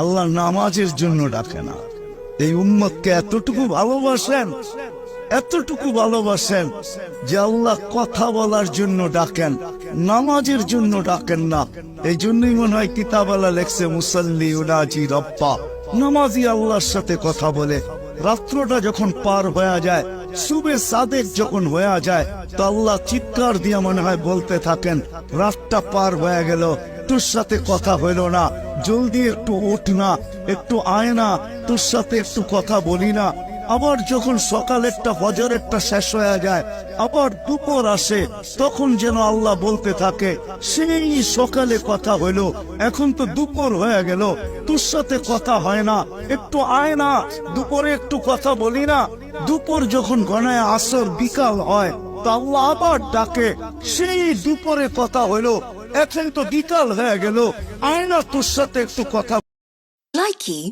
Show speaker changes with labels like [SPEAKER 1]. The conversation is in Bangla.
[SPEAKER 1] আল্লাহ নামাজের জন্য ডাকে না। এই উম্মতকে এতটুকু ভালোবাসেন যে আল্লাহ কথা বলার জন্য ডাকেন, নামাজের জন্য ডাকেন না। এই জন্যই মনে হয় কিতাবালা লেখছে মুসাল্লি উনাজি রব্বা, নামাজি আল্লাহর সাথে কথা বলে। রাত্রটা যখন পার হয়ে যায়, সুবে সাদেক যখন হয়ে যায়, তো আল্লাহ চিৎকার দিয়ে মনে হয় বলতে থাকেন, রাতটা পার হয়ে গেল, তোর সাথে কথা হইল না, জলদি একটু উঠ না, একটু আয় না, তোর সাথে একটু কথা বলি না। আবার যখন সকালেরটা ফজরেরটা শেষ হয়ে যায়, আবার দুপুর আসে, তখন যেন আল্লাহ বলতে থাকে, সেই সকালে কথা হইল, এখন তো দুপুর হয়ে গেল, তোর সাথে কথা হয় না, একটু আয় না, দুপুরে একটু কথা বলি না। দুপুর যখন গণায় আসর বিকাল হয়, তো আল্লাহ আবার ডাকে, সেই দুপুরে কথা হইল, এখন তো বিকাল হয়ে গেল, আয় না, তোর সাথে একটু কথা।
[SPEAKER 2] Likey